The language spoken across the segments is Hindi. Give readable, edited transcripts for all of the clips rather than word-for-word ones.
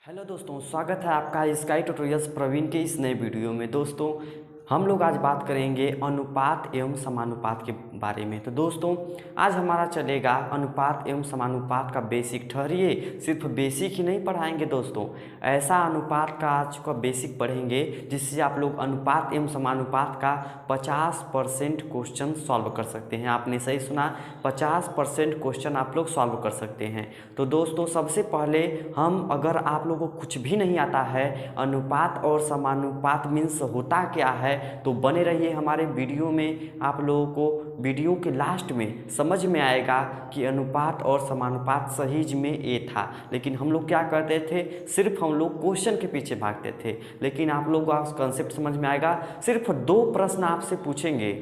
हेलो दोस्तों, स्वागत है आपका स्काई ट्यूटोरियल्स प्रवीण के इस नए वीडियो में। दोस्तों, हम लोग आज बात करेंगे अनुपात एवं समानुपात के बारे में। तो दोस्तों, आज हमारा चलेगा अनुपात एवं समानुपात का बेसिक। ठहरिए, सिर्फ बेसिक ही नहीं पढ़ाएंगे दोस्तों, ऐसा अनुपात का आज का बेसिक पढ़ेंगे जिससे आप लोग अनुपात एवं समानुपात का 50% क्वेश्चन सॉल्व कर सकते हैं। आपने सही सुना, 50% क्वेश्चन आप लोग सॉल्व कर सकते हैं। तो दोस्तों, सबसे पहले अगर आप लोगों को कुछ भी नहीं आता है, अनुपात और समानुपात मीन्स होता क्या है, तो बने रहिए हमारे वीडियो में। आप लोगों को वीडियो के लास्ट में समझ में आएगा कि अनुपात और समानुपात सहीज में ये था। लेकिन हम लोग क्या करते थे, सिर्फ हम लोग क्वेश्चन के पीछे भागते थे। लेकिन आप लोगों को कॉन्सेप्ट समझ में आएगा। सिर्फ दो प्रश्न आपसे पूछेंगे,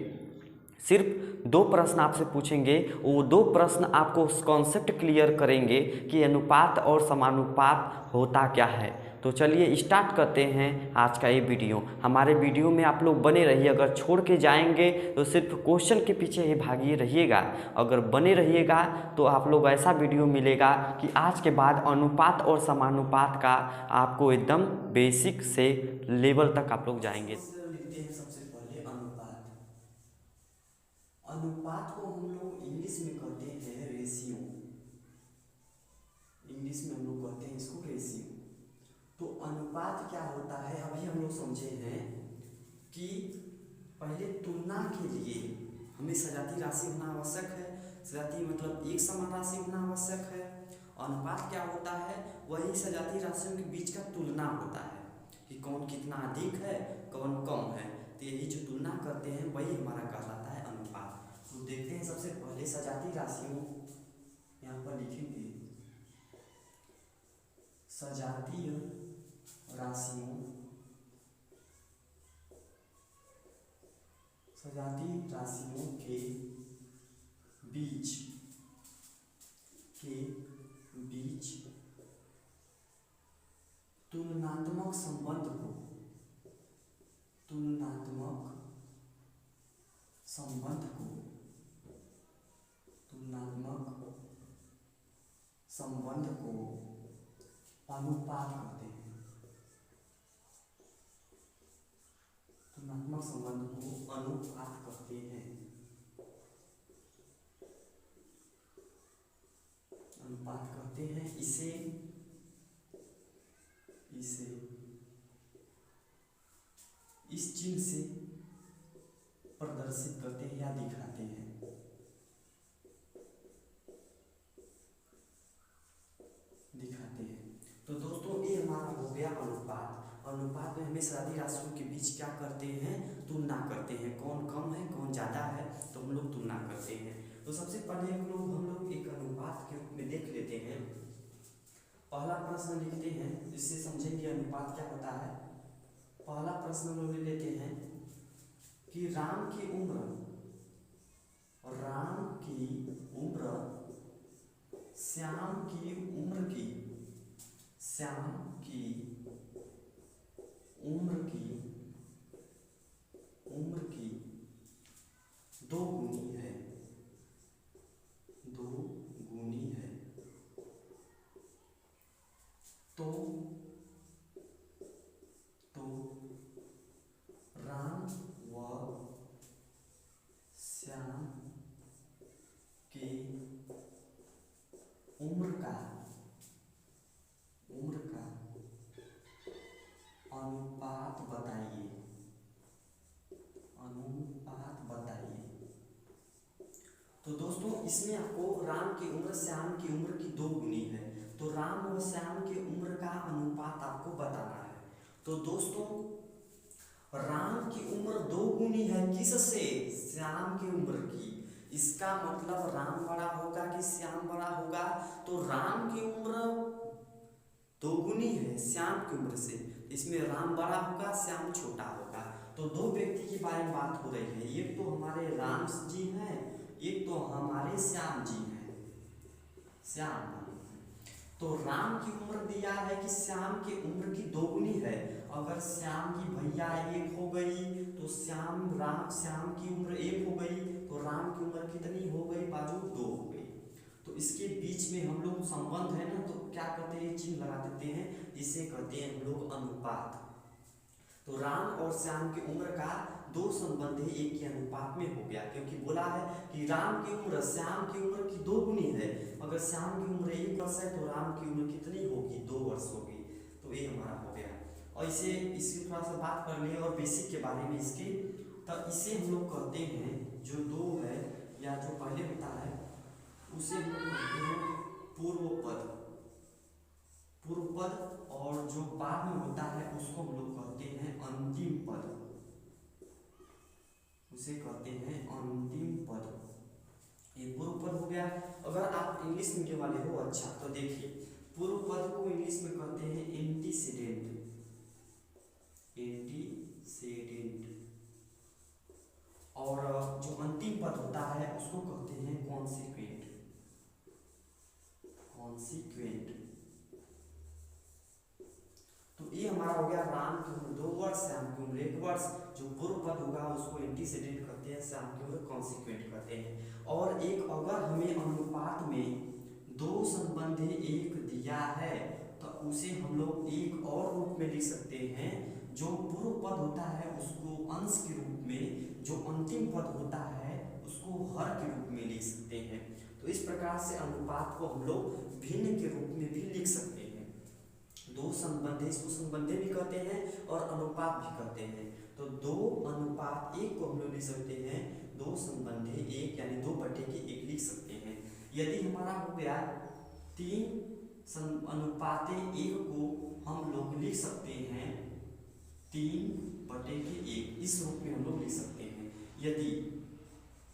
सिर्फ दो प्रश्न आपसे पूछेंगे, वो दो प्रश्न आपको कॉन्सेप्ट क्लियर करेंगे कि अनुपात और समानुपात होता क्या है। तो चलिए स्टार्ट करते हैं आज का ये वीडियो। हमारे वीडियो में आप लोग बने रहिए। अगर छोड़ के जाएंगे तो सिर्फ क्वेश्चन के पीछे ही भागिए रहिएगा। अगर बने रहिएगा तो आप लोग ऐसा वीडियो मिलेगा कि आज के बाद अनुपात और समानुपात का आपको एकदम बेसिक से लेवल तक आप लोग जाएंगे। लिखते हैं सबसे पहले अनुपात। अनुपात को हम लोग इंग्लिश में कहते हैं रेशियो। इंग्लिश में हम लोग कहते हैं इसको रेशियो। तो अनुपात क्या होता है, अभी हम लोग समझे हैं कि पहले तुलना के लिए हमें सजातीय राशि होना आवश्यक है। सजातीय मतलब एक समान राशि होना आवश्यक है। अनुपात क्या होता है, वही सजातीय राशियों के बीच का तुलना होता है कि कौन कितना अधिक है, कौन कम है। तो यही जो तुलना करते हैं वही हमारा कहलाता है अनुपात। तो देखते हैं सबसे पहले सजातीय राशियों, यहाँ पर लिखेंगे सजातीय राशियों, सजातीय राशियों बीच के बीच तुलनात्मक संबंध को, तुलनात्मक संबंध को, तुलनात्मक संबंध को अनुपात कहते हैं। तुलनात्मक संबंध को अनुपात कहते हैं। अनुपात कहते हैं इसे, इसे इस चिन्ह से प्रदर्शित करते हैं या दिखाते हैं। दिखाते हैं। तो दोस्तों, ये हमारा हो गया अनुपात। अनुपात में हमें सजातीय राशियों के बीच क्या करते हैं, तुलना करते हैं। कौन कम है, कौन ज़्यादा है, तो हम लोग तुलना करते हैं। तो सबसे पहले हम लोग एक अनुपात के रूप में देख लेते हैं। पहला प्रश्न लिखते हैं, इससे समझेंगे अनुपात क्या होता है। पहला प्रश्न हम लोग ले लेते हैं कि राम की उम्र, राम की उम्र श्याम की उम्र की, श्याम की उम्र की, उम्र की दो गुनी है, दो गुनी है। तो राम व श्याम के उम्र का अनुपात बताइए, अनुपात बताइए। तो दोस्तों, इसमें आपको राम की उम्र श्याम की उम्र की दो गुनी है, तो राम और श्याम की उम्र का अनुपात आपको बताना है। तो दोस्तों, राम की उम्र दो गुनी है किससे, श्याम की उम्र की। इसका मतलब राम बड़ा होगा कि श्याम बड़ा होगा, तो राम की उम्र दोगुनी है श्याम की उम्र से। इसमें राम बड़ा होगा, श्याम छोटा होगा। तो दो व्यक्ति के बारे में बात हो रही है, एक तो हमारे राम जी हैं, एक तो हमारे श्याम जी हैं, श्याम। तो राम की उम्र दिया है कि श्याम की उम्र की दोगुनी है। अगर श्याम की भैया एक हो गई तो श्याम की उम्र एक हो गई, तो राम की उम्र कितनी हो गई बाजू, दो हो गई। तो इसके बीच में हम लोग संबंध है ना, तो क्या कहते हैं, चिन्ह लगा देते हैं, जिसे कहते हैं हम लोग अनुपात। तो राम और श्याम की उम्र का दो संबंध एक के अनुपात में हो गया, क्योंकि बोला है कि राम की उम्र श्याम की उम्र की 2 गुनी है। अगर श्याम की उम्र 1 वर्ष है तो राम की उम्र कितनी होगी, 2 वर्ष होगी। तो ये हमारा हो गया। और इसे इसकी थोड़ा सा बात कर लिए और बेसिक के बारे में इसके, तो इसे हम लोग कहते हैं जो 2 है या जो पहले होता है उसे हम लोग कहते हैं पूर्व पद। पूर्व पद, और जो बाद में होता है उसको हम लोग कहते हैं अंतिम पद, उसे कहते हैं अंतिम पद। ये पूर्व पद हो गया। अगर आप इंग्लिश मीडियम वाले हो, अच्छा, तो देखिए पूर्व पद को इंग्लिश में कहते हैं एंटीसीडेंट। एंटीसीडेंट। और जो अंतिम पद होता है उसको कहते हैं कॉन्सिक्वेंट। कॉन्सिक्वेंट। तो ये हमारा हो गया राम की उम्र 2 वर्ष, श्याम की उम्र 1 वर्ष। जो पूर्व पद होगा उसको एंटीसीडेंट कहते हैं, श्याम की उम्र कॉन्सिक्वेंट कहते हैं। और एक अगर हमें अनुपात में 2 संबंध एक दिया है तो उसे हम लोग एक और रूप में लिख सकते हैं। जो पूर्व पद होता है उसको अंश के रूप में, जो अंतिम पद होता है उसको हर के रूप में लिख सकते हैं। तो इस प्रकार से अनुपात को हम लोग भिन्न के रूप में भी लिख सकते हैं। 2 संबंध, इसको संबंधे भी कहते हैं और अनुपात भी कहते हैं। तो 2 अनुपात 1 को हम लोग लिख सकते हैं 2 संबंधे 1, यानी 2/1 लिख सकते हैं। यदि हमारा हो गया 3 अनुपाते 1 को हम लोग लिख सकते हैं 3/1, इस रूप में हम लोग लिख सकते हैं। यदि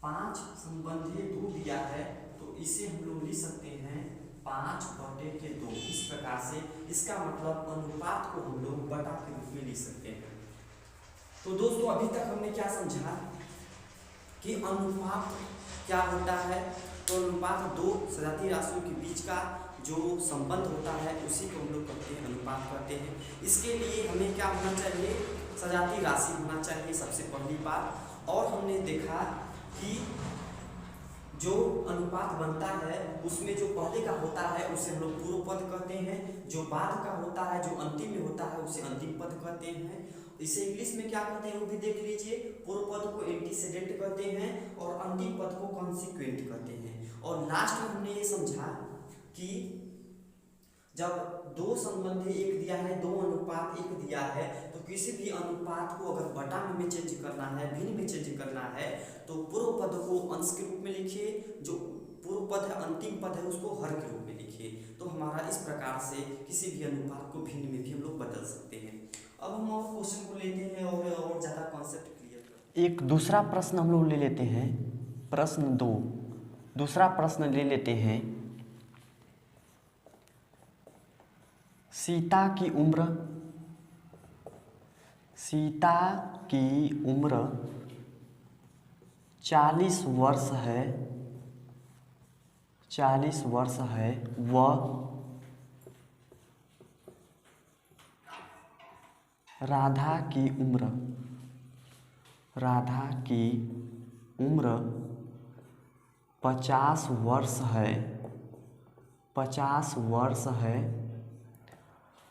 5 संबंधे 2 दिया है तो इसे हम लोग लिख सकते हैं 5/2। इस प्रकार से इसका मतलब अनुपात को हम लोग बटा के रूप में लिख सकते हैं। तो दोस्तों अभी तक हमने क्या समझा कि अनुपात क्या होता है। तो अनुपात 2 सजातीय राशियों के बीच का जो संबंध होता है उसी को हम लोग कहते हैं अनुपात कहते हैं। इसके लिए हमें क्या होना चाहिए, सजातीय राशि होना चाहिए सबसे पहली बात। और हमने देखा कि जो अनुपात बनता है उसमें जो पहले का होता है उसे हम लोग पूर्व पद कहते हैं, जो बाद का होता है, जो अंतिम में होता है उसे अंतिम पद कहते हैं। इसे इंग्लिश में क्या कहते हैं वो भी देख लीजिए। पूर्व पद को एंटीसीडेंट कहते हैं और अंतिम पद को कॉन्सिक्वेंट कहते हैं। और लास्ट में हमने ये समझा कि जब 2 संबंधी 1 दिया है, 2 अनुपात 1 दिया है, तो किसी भी अनुपात को अगर बटा में चेंज करना है, भिन्न में चेंज करना है, तो पूर्व पद को अंश के रूप में लिखिए, जो पूर्व पद है अंतिम पद है उसको हर के रूप में लिखिए। तो हमारा इस प्रकार से किसी भी अनुपात को भिन्न में भी हम लोग बदल सकते हैं। अब हम और क्वेश्चन को लेते हैं और ज़्यादा कॉन्सेप्ट क्लियर करते हैं। एक दूसरा प्रश्न हम लोग ले लेते हैं, प्रश्न 2। दूसरा प्रश्न ले लेते हैं, सीता की उम्र 40 वर्ष है, 40 वर्ष है। वह राधा की उम्र 50 वर्ष है, 50 वर्ष है,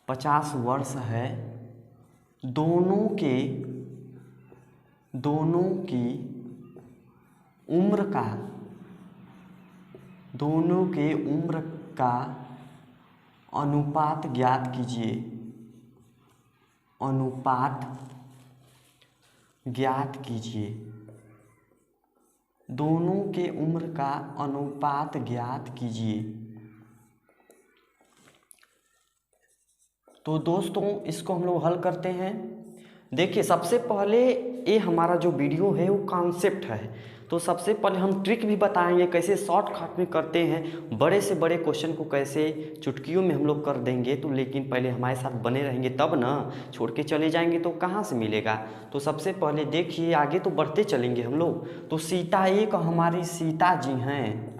50 वर्ष है। दोनों की उम्र का अनुपात ज्ञात कीजिए। अनुपात ज्ञात कीजिए। दोनों के उम्र का अनुपात ज्ञात कीजिए। तो दोस्तों इसको हम लोग हल करते हैं। देखिए सबसे पहले ये हमारा जो वीडियो है वो कॉन्सेप्ट है, तो सबसे पहले हम ट्रिक भी बताएंगे कैसे शॉर्टकट में करते हैं, बड़े से बड़े क्वेश्चन को कैसे चुटकियों में हम लोग कर देंगे। तो लेकिन पहले हमारे साथ बने रहेंगे तब ना, छोड़ के चले जाएंगे तो कहाँ से मिलेगा। तो सबसे पहले देखिए, आगे तो बढ़ते चलेंगे हम लोग। तो सीता, एक हमारी सीता जी हैं,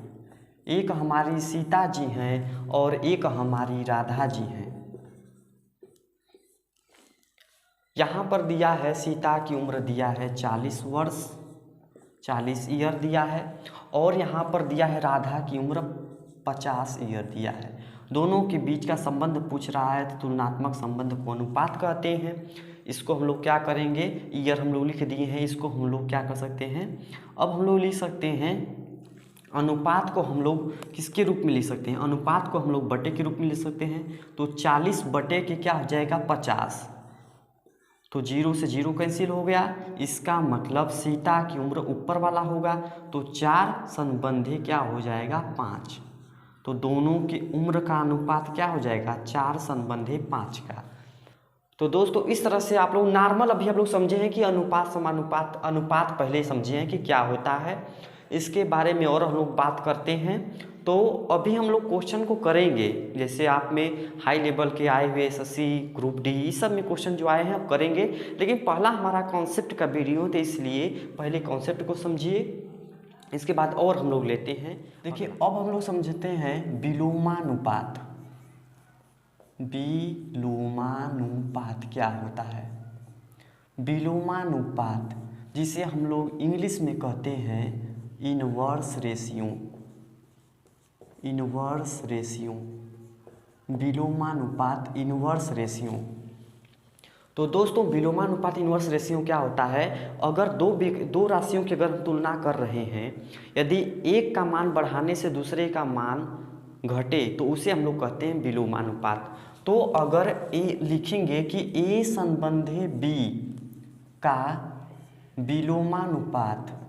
एक हमारी सीता जी हैं और एक हमारी राधा जी हैं। यहाँ पर दिया है सीता की उम्र दिया है 40 वर्ष, 40 ईयर दिया है। और यहाँ पर दिया है राधा की उम्र 50 ईयर दिया है। दोनों के बीच का संबंध पूछ रहा है तो तुलनात्मक संबंध को अनुपात कहते हैं। इसको हम लोग क्या करेंगे, ईयर हम लोग लिख दिए हैं, इसको हम लोग क्या कर सकते हैं, अब हम लोग लिख सकते हैं अनुपात को हम लोग किसके रूप में लिख सकते हैं, अनुपात को हम लोग बटे के रूप में लिख सकते हैं। तो 40 बटे के क्या हो जाएगा 50, तो 0 से 0 कैंसिल हो गया। इसका मतलब सीता की उम्र ऊपर वाला होगा, तो 4 संबंधी क्या हो जाएगा 5, तो दोनों की उम्र का अनुपात क्या हो जाएगा 4 संबंधी 5 का। तो दोस्तों इस तरह से आप लोग नॉर्मल अभी आप लोग समझे हैं कि अनुपात समानुपात अनुपात पहले समझे हैं कि क्या होता है, इसके बारे में और हम लोग बात करते हैं। तो अभी हम लोग क्वेश्चन को करेंगे, जैसे आप में हाई लेवल के आए हुए एसएससी ग्रुप डी इस सब में क्वेश्चन जो आए हैं आप करेंगे, लेकिन पहला हमारा कॉन्सेप्ट का वीडियो तो इसलिए पहले कॉन्सेप्ट को समझिए, इसके बाद और हम लोग लेते हैं। देखिए अब हम लोग समझते हैं विलोमानुपात। विलोमानुपात क्या होता है, विलोमानुपात जिसे हम लोग इंग्लिश में कहते हैं इनवर्स रेशियो, इनवर्स रेशियो, विलोमानुपात इनवर्स रेशियो। तो दोस्तों विलोमानुपात इनवर्स रेशियो क्या होता है, अगर दो राशियों की अगर हम तुलना कर रहे हैं, यदि एक का मान बढ़ाने से दूसरे का मान घटे तो उसे हम लोग कहते हैं विलोमानुपात। तो अगर ए लिखेंगे कि ए संबंधी बी का विलोमानुपात,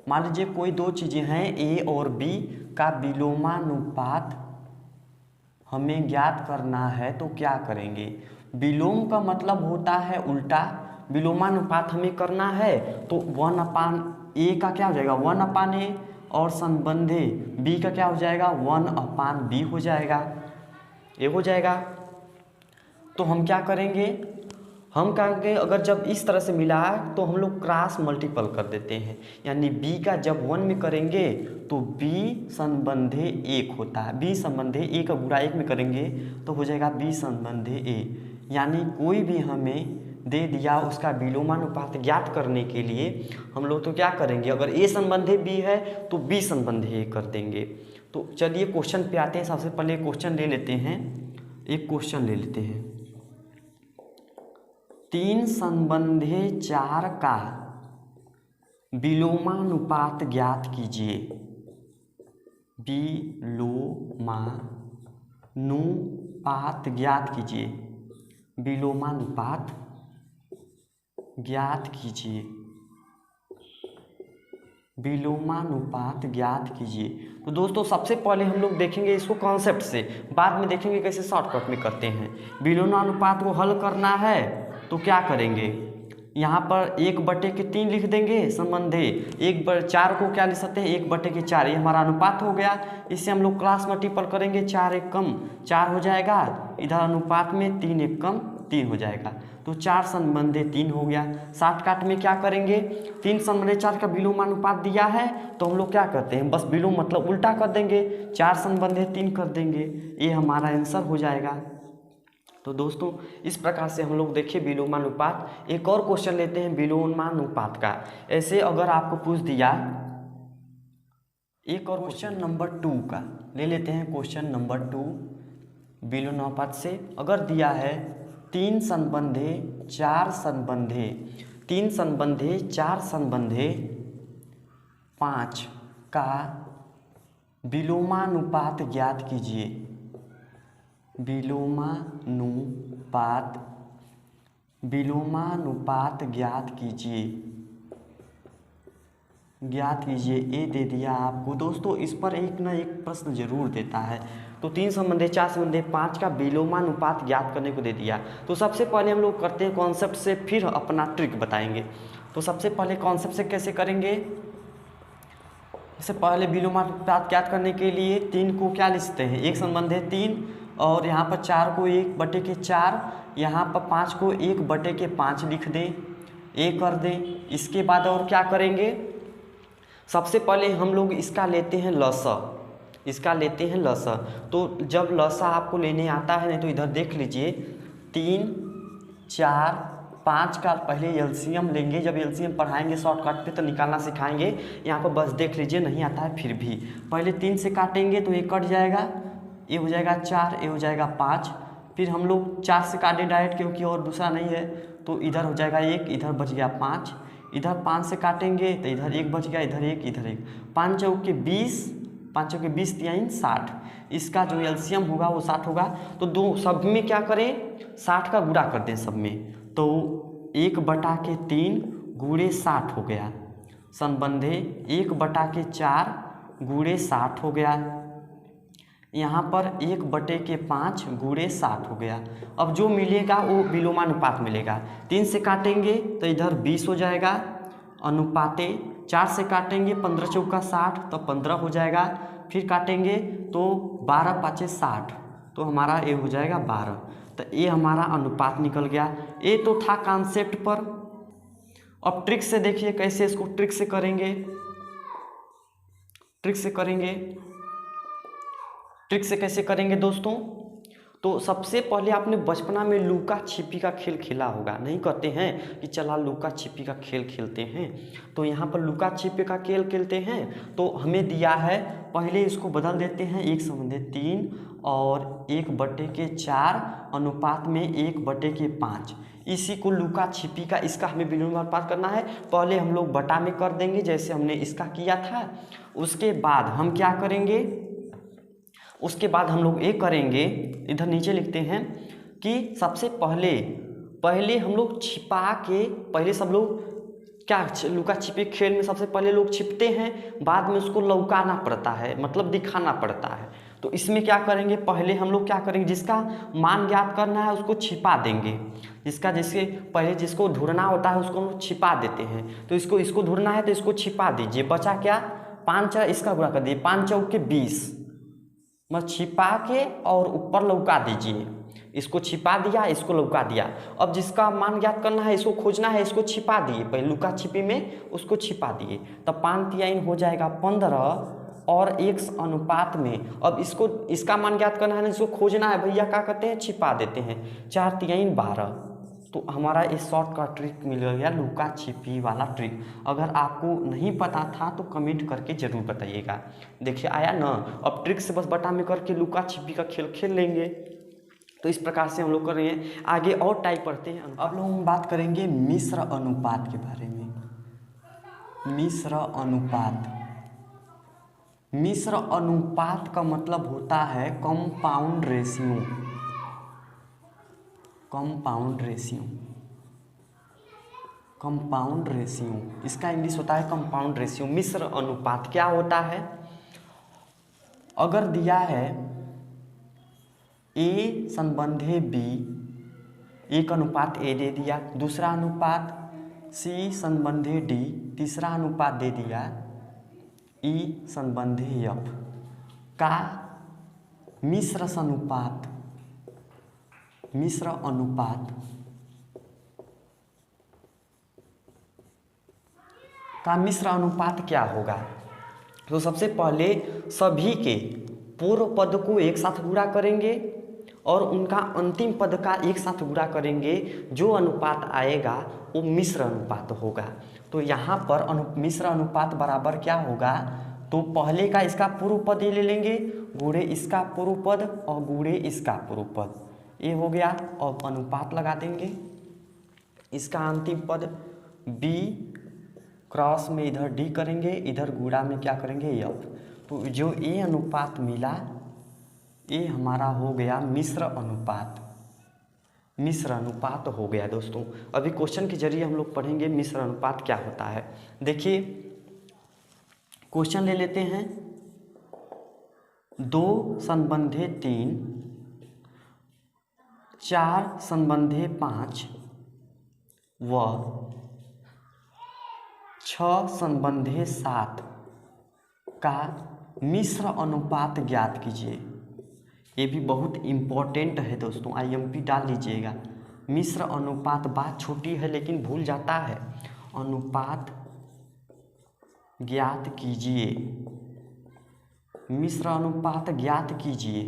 मान लीजिए कोई दो चीज़ें हैं ए और बी का विलोमानुपात हमें ज्ञात करना है, तो क्या करेंगे, विलोम का मतलब होता है उल्टा, विलोमानुपात हमें करना है तो 1/a का क्या हो जाएगा 1/a, और संबंधी b का क्या हो जाएगा 1/b हो जाएगा, ये हो जाएगा। तो हम क्या करेंगे, हम कहेंगे अगर जब इस तरह से मिला तो हम लोग क्रॉस मल्टीपल कर देते हैं, यानी b का जब 1 में करेंगे तो b संबंधी 1 होता है, b संबंधी a का गुणा 1 में करेंगे तो हो जाएगा b संबंधी a। यानी कोई भी हमें दे दिया उसका विलोमानुपात ज्ञात करने के लिए हम लोग तो क्या करेंगे, अगर a संबंधी b है तो b संबंधी a कर देंगे। तो चलिए क्वेश्चन पे आते हैं। सबसे पहले क्वेश्चन ले लेते हैं, एक क्वेश्चन ले लेते हैं। 3 संबंधी 4 का विलोमानुपात ज्ञात कीजिए, विलोमानुपात ज्ञात कीजिए, विलोमानुपात ज्ञात कीजिए, विलोमानुपात ज्ञात कीजिए। तो दोस्तों सबसे पहले हम लोग देखेंगे इसको कॉन्सेप्ट से, बाद में देखेंगे कैसे शॉर्टकट में करते हैं। विलोमानुपात को हल करना है तो क्या करेंगे, यहाँ पर 1/3 लिख देंगे संबंधी, 4 को क्या लिख सकते हैं 1/4, ये हमारा अनुपात हो गया। इससे हम लोग क्रॉस मल्टीपल करेंगे, 4 1 कम 4 हो जाएगा, इधर अनुपात में 3 1 कम 3 हो जाएगा, तो 4 संबंधी 3 हो गया। शॉर्टकट में क्या करेंगे, 3 संबंधी 4 का विलोमानुपात दिया है तो हम लोग क्या करते हैं, बस विलोम मतलब उल्टा कर देंगे, 4 संबंधी 3 कर देंगे, ये हमारा आंसर हो जाएगा। तो दोस्तों इस प्रकार से हम लोग देखिए विलोमानुपात। एक और क्वेश्चन लेते हैं विलोमानुपात का। ऐसे अगर आपको पूछ दिया, एक और क्वेश्चन नंबर 2 का ले लेते हैं, क्वेश्चन नंबर 2 विलोमानुपात से अगर दिया है 3 संबंधी 4 संबंधी 3 संबंधी 4 संबंधी 5 का विलोमानुपात ज्ञात कीजिए, विलोमानुपात ज्ञात कीजिए, ज्ञात कीजिए, ये दे दिया आपको। दोस्तों इस पर एक ना एक प्रश्न जरूर देता है। तो 3 संबंधी 4 संबंधी 5 का विलोमानुपात ज्ञात करने को दे दिया। तो सबसे पहले हम लोग करते हैं कॉन्सेप्ट से, फिर अपना ट्रिक बताएंगे। तो सबसे पहले कॉन्सेप्ट से कैसे करेंगे, इससे पहले विलोमानुपात ज्ञात करने के लिए 3 को क्या लिखते हैं 1 संबंधी 3, और यहाँ पर 4 को 1/4, यहाँ पर 5 को 1/5 लिख दें, ये कर दें। इसके बाद और क्या करेंगे, सबसे पहले हम लोग इसका लेते हैं लसा, इसका लेते हैं लसा। तो जब लसा आपको लेने आता है नहीं तो इधर देख लीजिए 3 4 5 का पहले एलसीएम लेंगे। जब एलसीएम पढ़ाएंगे शॉर्टकट पे तो निकालना सिखाएंगे। यहाँ पर बस देख लीजिए, नहीं आता है फिर भी। पहले 3 से काटेंगे तो ये कट जाएगा, ये हो जाएगा 4, ये हो जाएगा 5। फिर हम लोग 4 से काटे डायरेक्ट, क्योंकि और दूसरा नहीं है, तो इधर हो जाएगा 1, इधर बच गया 5। इधर 5 से काटेंगे तो इधर 1 बच गया, इधर 1, इधर 1। 5 चौके 20, 5 चौके 20 3 60। इसका जो एलसीएम होगा वो 60 होगा। तो दो सब में क्या करें, 60 का गुणा कर दें सब में, तो 1/3 गुणे 60 हो गया। संबंधे 1/4 गुणे 60 हो गया। यहाँ पर 1/5 गुणे 60 हो गया। अब जो मिलेगा वो विलोमानुपात मिलेगा। 3 से काटेंगे तो इधर 20 हो जाएगा अनुपाते। 4 से काटेंगे 15 चौका 60 तो 15 हो जाएगा। फिर काटेंगे तो 12 5 60, तो हमारा ये हो जाएगा 12। तो ये हमारा अनुपात निकल गया। ये तो था कॉन्सेप्ट पर। अब ट्रिक से देखिए कैसे इसको ट्रिक से करेंगे। ट्रिक से कैसे करेंगे दोस्तों, तो सबसे पहले आपने बचपना में लुका छिपी का खेल खेला होगा, नहीं कहते हैं कि चला लुका छिपी का खेल खेलते हैं। तो यहाँ पर लुका छिपी का खेल खेलते हैं, तो हमें दिया है, पहले इसको बदल देते हैं 1/3 और 1/4 अनुपात में 1/5। इसी को लुका छिपी का, इसका हमें विलोमानुपात करना है। पहले हम लोग बटा में कर देंगे जैसे हमने इसका किया था। उसके बाद हम क्या करेंगे, उसके बाद हम लोग ये करेंगे, इधर नीचे लिखते हैं कि सबसे पहले हम लोग छिपा के, पहले सब लोग क्या लुका छिपी खेल में सबसे पहले लोग छिपते हैं, बाद में उसको लौकाना पड़ता है, मतलब दिखाना पड़ता है। तो इसमें क्या करेंगे, पहले हम लोग क्या करेंगे, जिसका मान ज्ञात करना है उसको छिपा देंगे। जिसके पहले जिसको ढूंढना होता है उसको हम लोग छिपा देते हैं। तो इसको ढूंढना है तो इसको छिपा दीजिए। बचा क्या, 5, इसका गुणा कर दिए, 5 चौके 20, मत छिपा के और ऊपर लौका दीजिए। इसको छिपा दिया, इसको लौका दिया। अब जिसका मान ज्ञात करना है, इसको खोजना है, इसको छिपा दिए पहले लुका छिपी में, उसको छिपा दिए। तब 5 3 हो जाएगा 15 और 1 अनुपात में। अब इसका मान ज्ञात करना है ना, इसको खोजना है भैया, क्या करते हैं, छिपा देते हैं। 4 3 12। तो हमारा इस शॉर्ट का ट्रिक मिल गया, लुका छिपी वाला ट्रिक। अगर आपको नहीं पता था तो कमेंट करके ज़रूर बताइएगा। देखिए आया ना। अब ट्रिक से बस बटा में करके लुका छिपी का खेल खेल लेंगे। तो इस प्रकार से हम लोग कर रहे हैं। आगे और टाइप पढ़ते हैं। अब लोग हम बात करेंगे मिश्र अनुपात के बारे में। मिश्र अनुपात, मिश्र अनुपात का मतलब होता है कंपाउंड रेशियो। कंपाउंड रेशियो, इसका इंग्लिश होता है कंपाउंड रेशियो। मिश्र अनुपात क्या होता है, अगर दिया है ए संबंधे बी, एक अनुपात ए दे दिया, दूसरा अनुपात सी संबंधे डी, तीसरा अनुपात दे दिया ई संबंधे एफ का मिश्र अनुपात, मिश्र अनुपात का मिश्र अनुपात क्या होगा। तो सबसे पहले सभी के पूर्व पद को एक साथ गुणा करेंगे और उनका अंतिम पद का एक साथ गुणा करेंगे। जो अनुपात आएगा वो मिश्र अनुपात होगा। तो यहाँ पर मिश्र अनुपात बराबर क्या होगा, तो पहले का इसका पूर्व पद ले लेंगे, गुणे इसका पूर्व पद और गुणे इसका पूर्व पद, ये हो गया। और अनुपात लगा देंगे, इसका अंतिम पद b क्रॉस में इधर d करेंगे, इधर गुणा में क्या करेंगे f। तो जो ए अनुपात मिला, ये हमारा हो गया मिश्र अनुपात। मिश्र अनुपात हो गया दोस्तों। अभी क्वेश्चन के जरिए हम लोग पढ़ेंगे मिश्र अनुपात क्या होता है। देखिए क्वेश्चन ले लेते हैं। 2 संबंधे 3, 4 संबंधे 5 व 6 संबंधे 7 का मिश्र अनुपात ज्ञात कीजिए। ये भी बहुत इम्पोर्टेंट है दोस्तों, IMP डाल लीजिएगा। मिश्र अनुपात, बात छोटी है लेकिन भूल जाता है। अनुपात ज्ञात कीजिए, मिश्र अनुपात ज्ञात कीजिए।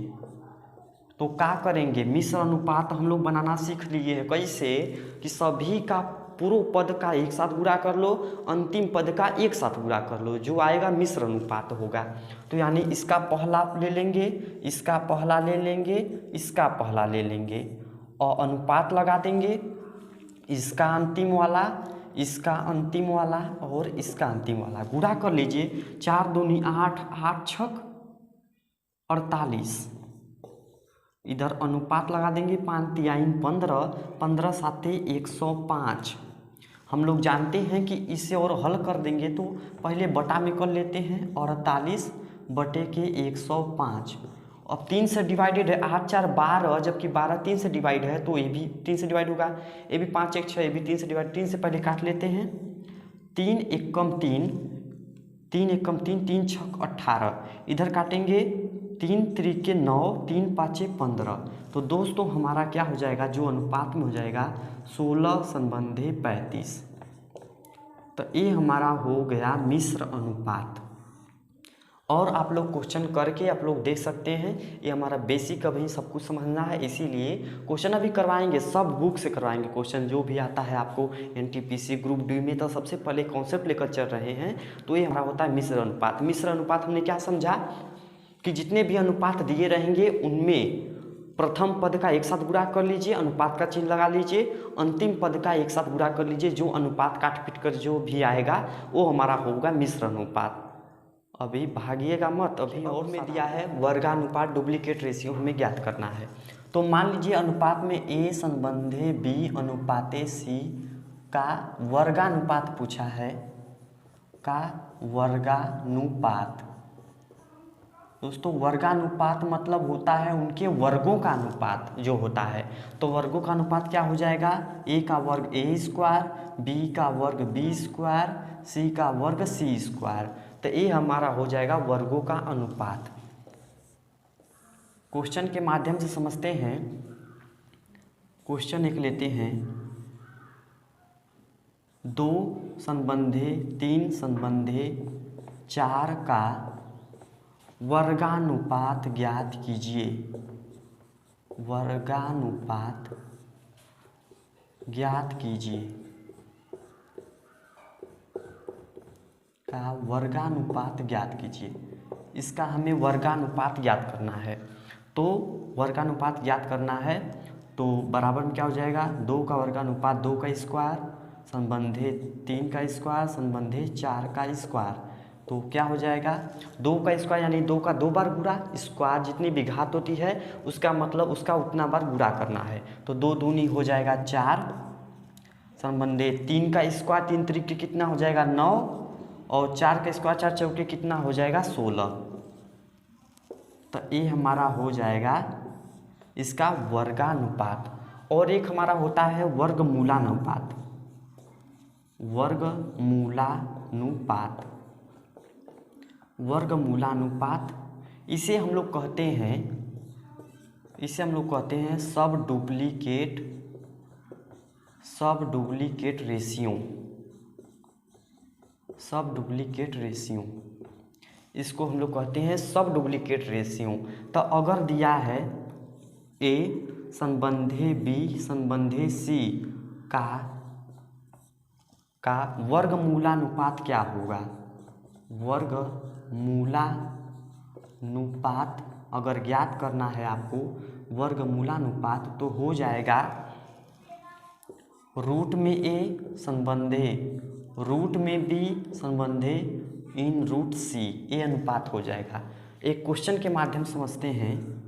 तो क्या करेंगे, मिश्र अनुपात हम लोग बनाना सीख लिए हैं। कैसे कि सभी का पूर्व पद का एक साथ गुणा कर लो, अंतिम पद का एक साथ गुणा कर लो, जो आएगा मिश्र अनुपात होगा। तो यानी इसका पहला ले लेंगे, इसका पहला ले लेंगे, इसका पहला ले लेंगे और अनुपात लगा देंगे, इसका अंतिम वाला, इसका अंतिम वाला और इसका अंतिम वाला गुणा कर लीजिए। 4 दूनी 8, 8 छक 48, इधर अनुपात लगा देंगे, 5 तिहाई 15, 15 साते 105। हम लोग जानते हैं कि इसे और हल कर देंगे तो पहले बटा में कर लेते हैं, 48 बटे के 105। अब 3 से डिवाइडेड है, 8 4 12, जबकि 12 3 से डिवाइड है तो ये भी 3 से डिवाइड होगा, ये भी 5 1 6, ये भी 3 से डिवाइड। 3 से पहले काट लेते हैं, 3 एकम 3, 3 एकम 3, 3 छक 18, इधर काटेंगे 3 त्रिके 9, 3 पाँचे 15। तो दोस्तों हमारा क्या हो जाएगा, जो अनुपात में हो जाएगा 16 संबंधे 35। तो ये हमारा हो गया मिश्र अनुपात। और आप लोग क्वेश्चन करके आप लोग देख सकते हैं, ये हमारा बेसिक अभी सब कुछ समझना है, इसीलिए क्वेश्चन अभी करवाएंगे, सब बुक से करवाएंगे क्वेश्चन जो भी आता है आपको। एनटीपीसी ग्रुप डी में तो सबसे पहले कॉन्सेप्ट लेकर चल रहे हैं। तो ये हमारा होता है मिश्र अनुपात। मिश्र अनुपात हमने क्या समझा कि जितने भी अनुपात दिए रहेंगे उनमें प्रथम पद का एक साथ गुणा कर लीजिए, अनुपात का चिन्ह लगा लीजिए, अंतिम पद का एक साथ गुणा कर लीजिए, जो अनुपात काट पीट कर जो भी आएगा वो हमारा होगा मिश्र अनुपात। अभी भागिएगा मत, अभी और में दिया है वर्गानुपात डुप्लीकेट रेशियो हमें ज्ञात करना है। तो मान लीजिए अनुपात में ए संबंधे बी अनुपाते सी का वर्गानुपात पूछा है, का वर्गानुपात। दोस्तों वर्गानुपात मतलब होता है उनके वर्गों का अनुपात जो होता है। तो वर्गों का अनुपात क्या हो जाएगा, ए का वर्ग ए स्क्वायर, बी का वर्ग बी स्क्वायर, सी का वर्ग सी स्क्वायर। तो ये हमारा हो जाएगा वर्गों का अनुपात। क्वेश्चन के माध्यम से समझते हैं। क्वेश्चन एक लेते हैं, 2 संबंधे 3 संबंधे 4 का वर्गानुपात ज्ञात कीजिए। वर्गानुपात ज्ञात कीजिए का वर्गानुपात ज्ञात कीजिए। इसका हमें वर्गानुपात ज्ञात करना है। तो वर्गानुपात ज्ञात करना है तो बराबर में क्या हो जाएगा, 2 का वर्गानुपात 2 का स्क्वायर संबंधे 3 का स्क्वायर संबंधे 4 का स्क्वायर। तो क्या हो जाएगा, 2 का स्क्वायर यानी 2 का 2 बार गुणा, स्क्वायर जितनी भी घात होती है उसका मतलब उसका उतना बार गुणा करना है। तो 2 दूनी हो जाएगा 4 संबंधे 3 का स्क्वायर 3 त्रिक कितना हो जाएगा 9 और 4 का स्क्वायर 4 चौके कितना हो जाएगा 16। तो ये हमारा हो जाएगा इसका वर्गानुपात। और एक हमारा होता है वर्गमूलानुपात। वर्गमूलानुपात, वर्गमूलानुपात इसे हम लोग कहते हैं सब डुप्लीकेट रेशियो। इसको हम लोग कहते हैं सब डुप्लीकेट रेशियो। तो अगर दिया है ए संबंधे बी संबंधे सी का वर्गमूलानुपात क्या होगा, वर्गमूलानुपात अगर ज्ञात करना है आपको वर्गमूलानुपात तो हो जाएगा रूट में ए संबंधे रूट में बी संबंधे इन रूट सी, ए अनुपात हो जाएगा। एक क्वेश्चन के माध्यम से समझते हैं,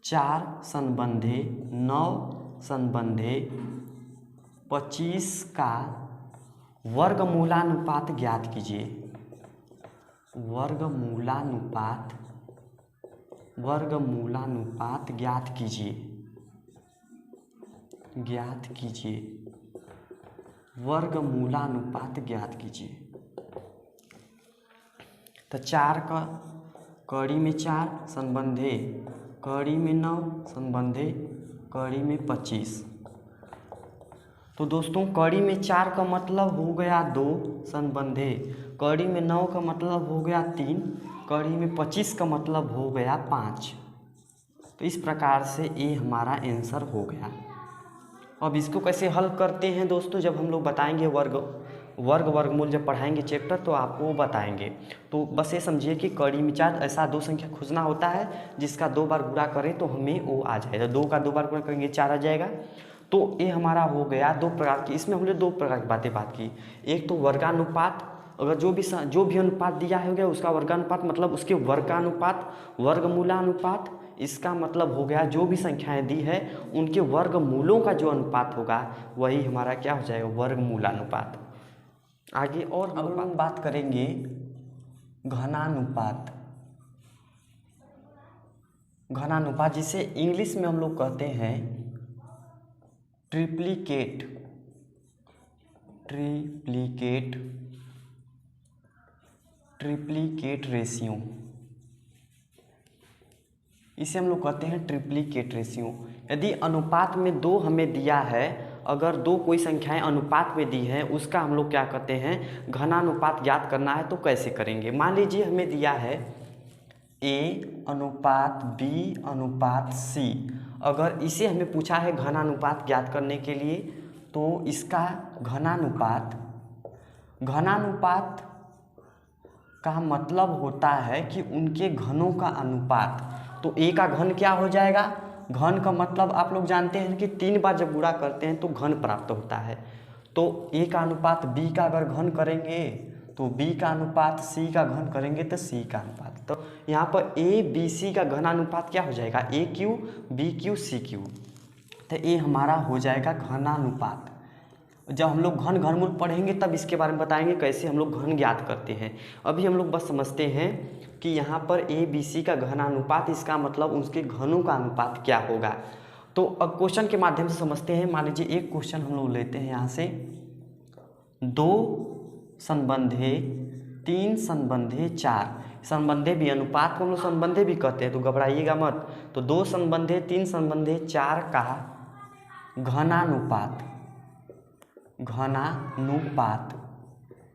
4 संबंधे 9 संबंधे 25 का वर्गमूलानुपात ज्ञात कीजिए। वर्गमूलानुपात ज्ञात कीजिए वर्गमूलानुपात ज्ञात कीजिए। तो 4 का कड़ी में 4 संबंधे कड़ी में 9 संबंधे कड़ी में 25। तो दोस्तों कड़ी में 4 का मतलब हो गया 2 संबंधे कड़ी में 9 का मतलब हो गया 3, कड़ी में 25 का मतलब हो गया 5। तो इस प्रकार से ये हमारा आंसर हो गया। अब इसको कैसे हल करते हैं दोस्तों, जब हम लोग बताएंगे वर्गमूल जब पढ़ाएंगे चैप्टर तो आपको वो बताएंगे। तो बस ये समझिए कि कड़ी मिजाज ऐसा दो संख्या खोजना होता है जिसका 2 बार गुणा करें तो हमें वो आ जाएगा। 2 का 2 बार गुणा करेंगे 4 आ जाएगा। तो ये हमारा हो गया 2 प्रकार की। इसमें हमने 2 प्रकार की बात की। एक तो वर्गानुपात, अगर जो भी अनुपात दिया है गया उसका वर्गानुपात मतलब उसके वर्गानुपात, वर्गमूलानुपात। इसका मतलब हो गया जो भी संख्याएं दी है उनके वर्गमूलों का जो अनुपात होगा वही हमारा क्या हो जाएगा, वर्गमूलानुपात। आगे और हम बात करेंगे घनानुपात। घनानुपात जिसे इंग्लिश में हम लोग कहते हैं ट्रिप्लिकेट रेशियो। इसे हम लोग कहते हैं ट्रिप्लिकेट रेशियो। यदि अनुपात में 2 हमें दिया है, अगर 2 कोई संख्याएं अनुपात में दी है उसका हम लोग क्या कहते हैं, घनानुपात ज्ञात करना है। तो कैसे करेंगे, मान लीजिए हमें दिया है A अनुपात B अनुपात C। अगर इसे हमें पूछा है घनानुपात ज्ञात करने के लिए तो इसका घनानुपात का मतलब होता है कि उनके घनों का अनुपात। तो A का घन क्या हो जाएगा, घन का मतलब आप लोग जानते हैं कि 3 बार जब गुणा करते हैं तो घन प्राप्त होता है। तो A का अनुपात B का अगर घन करेंगे तो B का अनुपात C का घन करेंगे तो C का अनुपात। तो यहाँ पर A B C का घनानुपात क्या हो जाएगा, AQ BQ CQ। तो ये हमारा हो जाएगा घनानुपात। जब हम लोग घनमूल पढ़ेंगे तब इसके बारे में बताएंगे कैसे हम लोग घन ज्ञात करते हैं। अभी हम लोग बस समझते हैं कि यहाँ पर A B C का घनानुपात, इसका मतलब उसके घनों का अनुपात क्या होगा। तो अब क्वेश्चन के माध्यम से समझते हैं। मान लीजिए एक क्वेश्चन हम लोग लेते हैं यहाँ से, 2 संबंधे 3 संबंधे 4। संबंधे भी, अनुपात को हम लोग संबंधे भी कहते हैं तो घबराइएगा मत। तो 2 संबंधे 3 संबंधे 4 का घनानुपात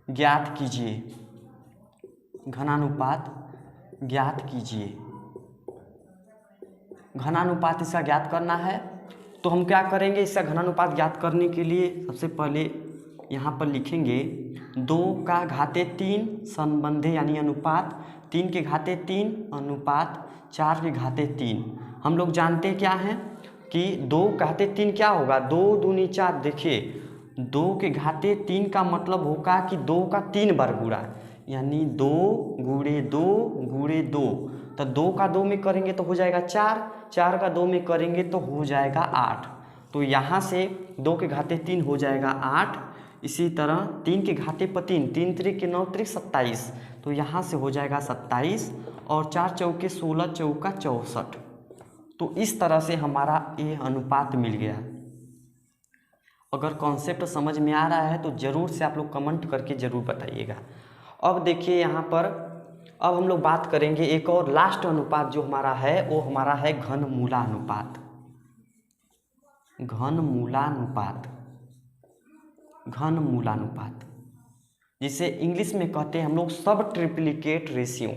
ज्ञात कीजिए। घनानुपात ज्ञात कीजिए। घनानुपात इसका ज्ञात करना है तो हम क्या करेंगे, इसका घनानुपात ज्ञात करने के लिए सबसे पहले यहाँ पर लिखेंगे 2 का घाते 3 संबंधे यानी अनुपात 3 के घाते 3 अनुपात 4 के घाते 3। हम लोग जानते क्या हैं कि 2 घाते 3 क्या होगा, 2 दूनी 4। देखिए 2 के घाते 3 का मतलब होगा कि 2 का 3 बार गुणा, यानी 2 गुणे 2 गुणे 2। तो 2 का 2 में करेंगे तो हो जाएगा 4, 4 का 2 में करेंगे तो हो जाएगा 8। तो यहाँ से 2 के घाते 3 हो जाएगा 8। इसी तरह 3 के घाते पर 3, 3 त्रिक 9 त्रिक 27। तो यहाँ से हो जाएगा 27 और 4 चौके 16 चौका 64। तो इस तरह से हमारा ये अनुपात मिल गया। अगर कॉन्सेप्ट समझ में आ रहा है तो ज़रूर से आप लोग कमेंट करके ज़रूर बताइएगा। अब देखिए यहाँ पर अब हम लोग बात करेंगे एक और लास्ट अनुपात जो हमारा है, वो हमारा है घनमूलानुपात। घनमूलानुपात जिसे इंग्लिश में कहते हैं हम लोग सब ट्रिप्लिकेट रेशियो।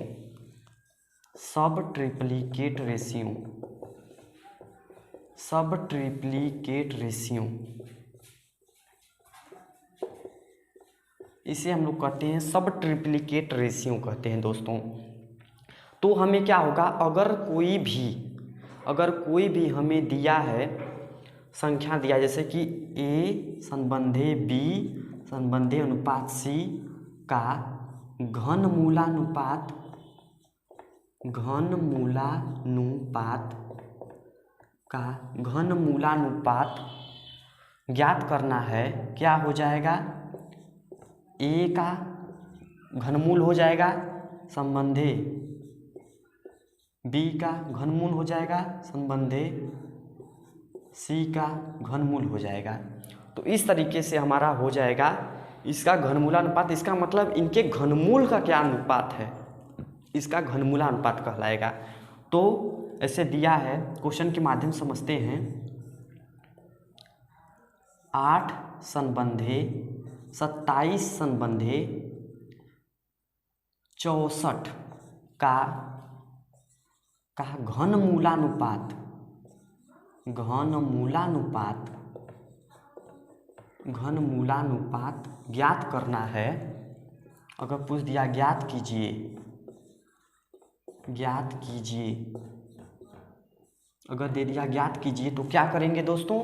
इसे हम लोग कहते हैं सब ट्रिप्लिकेट रेशियो कहते हैं दोस्तों। तो हमें क्या होगा, अगर कोई भी हमें दिया है संख्या दिया, जैसे कि A संबंधे B संबंधे अनुपात C का घनमूलानुपात ज्ञात करना है, क्या हो जाएगा, A का घनमूल हो जाएगा संबंधे B का घनमूल हो जाएगा संबंधे C का घनमूल हो जाएगा। तो इस तरीके से हमारा हो जाएगा इसका घनमूलानुपात। इसका मतलब इनके घनमूल का क्या अनुपात है, इसका घनमूलानुपात कहलाएगा। तो ऐसे दिया है, क्वेश्चन के माध्यम से समझते हैं। 8 संबंधे 27 संबंधे 64 का का घनमूलानुपात, घनमूलानुपात, घनमूलानुपात ज्ञात करना है। अगर पूछ दिया ज्ञात कीजिए, ज्ञात कीजिए, अगर दे दिया ज्ञात कीजिए तो क्या करेंगे दोस्तों,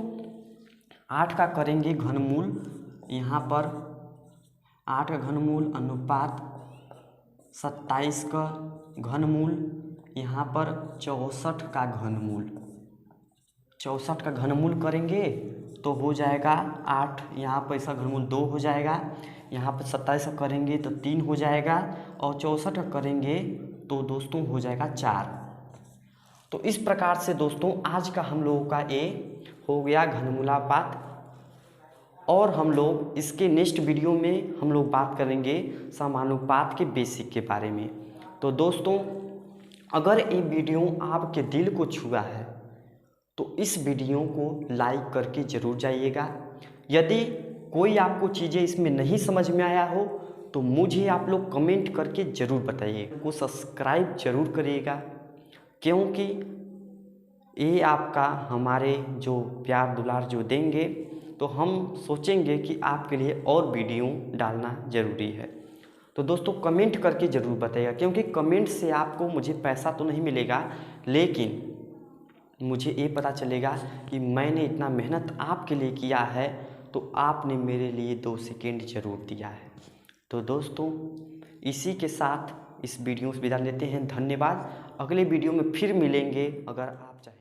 8 का करेंगे घनमूल, यहाँ पर 8 का घनमूल अनुपात 27 का घनमूल, यहाँ पर 64 का घनमूल, 64 का घनमूल करेंगे तो हो जाएगा 8, यहाँ पर इसका घनमूल 2 हो जाएगा, यहाँ पर 27 का करेंगे तो 3 हो जाएगा, और 64 का करेंगे तो दोस्तों हो जाएगा 4। तो इस प्रकार से दोस्तों आज का हम लोगों का ये हो गया घनमूलानुपात, और हम लोग इसके नेक्स्ट वीडियो में हम लोग बात करेंगे समानुपात के बेसिक के बारे में। तो दोस्तों अगर ये वीडियो आपके दिल को छुआ है तो इस वीडियो को लाइक करके ज़रूर जाइएगा। यदि कोई आपको चीज़ें इसमें नहीं समझ में आया हो तो मुझे आप लोग कमेंट करके ज़रूर बताइएगा, को सब्सक्राइब ज़रूर करिएगा, क्योंकि ये आपका हमारे जो प्यार दुलार जो देंगे तो हम सोचेंगे कि आपके लिए और वीडियो डालना ज़रूरी है। तो दोस्तों कमेंट करके ज़रूर बताइएगा, क्योंकि कमेंट से आपको मुझे पैसा तो नहीं मिलेगा, लेकिन मुझे ये पता चलेगा कि मैंने इतना मेहनत आपके लिए किया है तो आपने मेरे लिए 2 सेकेंड ज़रूर दिया है। तो दोस्तों इसी के साथ इस वीडियो से विदा लेते हैं। धन्यवाद। अगले वीडियो में फिर मिलेंगे अगर आप चाहें।